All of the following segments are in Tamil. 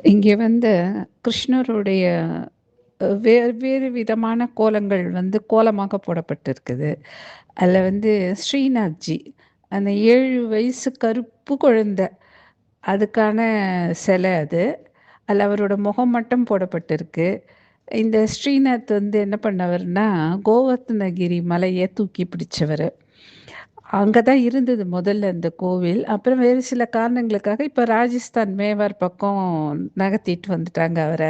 இங்கே வந்து கிருஷ்ணருடைய வேறு விதமான கோலங்கள் வந்து கோலமாக போடப்பட்டிருக்குது. அதில வந்து ஸ்ரீநாத்ஜி, அந்த 7 வயசு கருப்பு குழந்தை, அதுக்கான சிலை அது. அதில அவரோட முகம் மட்டும் போடப்பட்டிருக்கு. இந்த ஸ்ரீநாத் வந்து என்ன பண்ணவர்னா, கோவர்த்தனகிரி மலைய தூக்கி பிடிச்சவரு. அங்க தான் இருந்தது முதல்ல இந்த கோவில். அப்புறம் வேறு சில காரணங்களுக்காக இப்ப ராஜஸ்தான் மேவார் பக்கம் நகர்த்திட்டு வந்துட்டாங்க அவர.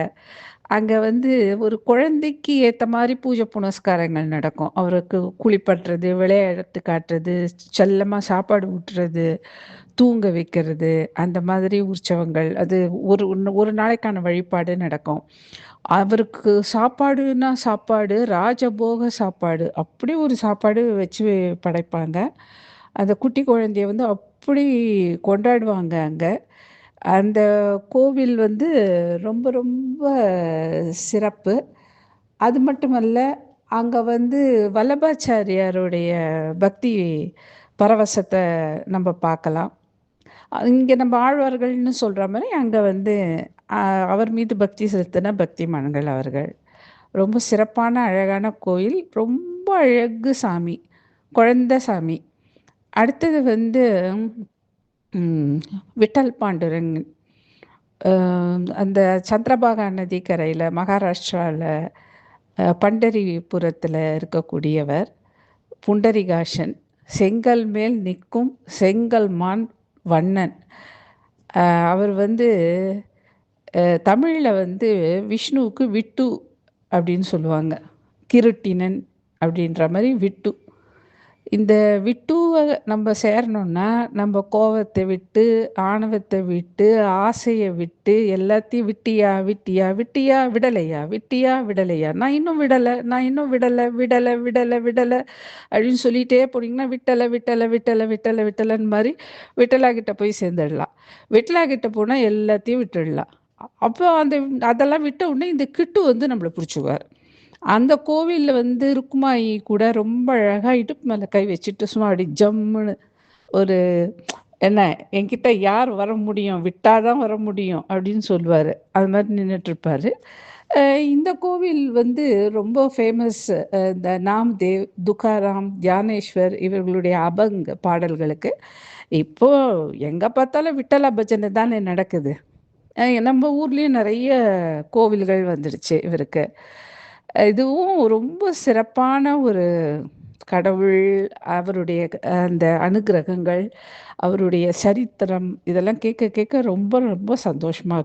அங்க வந்து ஒரு குழந்தைக்கு ஏத்த மாரி பூஜை புனஸ்காரங்கள் நடக்கும். அவருக்கு குளிப்பாட்டுறது, விளையாட்டு காட்டுறது, செல்லமா சாப்பாடு ஊட்டுறது, தூங்க வைக்கிறது, அந்த மாதிரி உற்சவங்கள். அது ஒரு நாளைக்கான வழிபாடு நடக்கும். அவருக்கு சாப்பாடுன்னா சாப்பாடு, ராஜபோக சாப்பாடு. அப்படி ஒரு சாப்பாடு வச்சு படைப்பாங்க. அந்த குட்டி குழந்தைய வந்து அப்படி கொண்டாடுவாங்க அங்க. அந்த கோவில் வந்து ரொம்ப ரொம்ப சிறப்பு. அது மட்டுமல்ல, அங்க வந்து வல்லபாச்சாரியாருடைய பக்தி பரவசத்த நம்ப பார்க்கலாம். இங்க நம்ம ஆழ்வார்கள்ன்னு சொல்ற மாரி, அங்க வந்து அ அவர் மீது பக்தி செலுத்தின பக்திமான்கள் அவர்கள். ரொம்ப சிறப்பான, அழகான கோயில். ரொம்ப அழகு சாமி. குழந்த சாமி. அடுத்தது வந்து ம் விட்டல் பாண்டுரங். அ அந்த சந்திரபாகா நதிக்கரையில மகாராஷ்டிரால பண்டரிபுரத்தில இருக்கக்கூடியவர். புண்டரிகாஷன். செங்கல் மேல் நிற்கும் செங்கல் மான் வண்ணன். அ அவர் வந்து தமிழ்ல வந்து விஷ்ணுவுக்கு விட்டு அப்படின்னு சொல்லுவாங்க. கிருட்டினன் அப்படின்ற மாரி விட்டு. இந்த விட்டுவ நம்ம சேரணும்னா, நம்ம கோவத்த விட்டு, ஆணவத்த விட்டு, ஆசைய விட்டு, எல்லாத்தையும் விட்டியா, விட்டியா, விட்டியா, விடலையா, விட்டியா, விடலையா, நான் இன்னும் விடல, நான் இன்னும் விடல, விடல, விடல, விடல அப்படின்னு சொல்லிட்டே போனீங்கன்னா, விட்டல, விட்டல, விட்டல, விட்டல, விட்டலன்னு மாரி விட்டலா கிட்ட போய் சேர்ந்துடலாம். விட்டலா கிட்ட போனா எல்லாத்தையும் விட்டுடலாம். அப்போ அதெல்லாம் விட்ட உடனே இந்த கிட்டு வந்து நம்மள புடிச்சுக்குவாரு. அந்த கோவில்ல வந்து ருக்குமாயி கூட ரொம்ப அழகா இடுப்பு மேல கை வச்சுட்டு சும்மா அப்படி ஜம்முன்னு ஒரு என்ன என்கிட்ட யார் வர முடியும்? விட்டா தான் வர முடியும் அப்படின்னு சொல்லுவாரு. அது மாரி நின்னுட்டுருப்பாரு. அ இந்த கோவில் வந்து ரொம்ப ஃபேமஸ். இந்த நாம்தேவ், துக்காராம், தியானேஸ்வர் இவர்களுடைய அபங் பாடல்களுக்கு. இப்போ எங்க பார்த்தாலும் விட்டலா பஜனை தானே நடக்குது. நம்ம ஊர்லயும் நெறைய கோவில்கள் வந்துடுச்சு இவருக்கு. இதுவும் ரொம்ப சிறப்பான ஒரு கடவுள், அவருடைய அந்த அனுக்கிரகங்கள், அவருடைய சரித்திரம் இதெல்லாம் கேட்க கேட்க ரொம்ப ரொம்ப சந்தோஷமா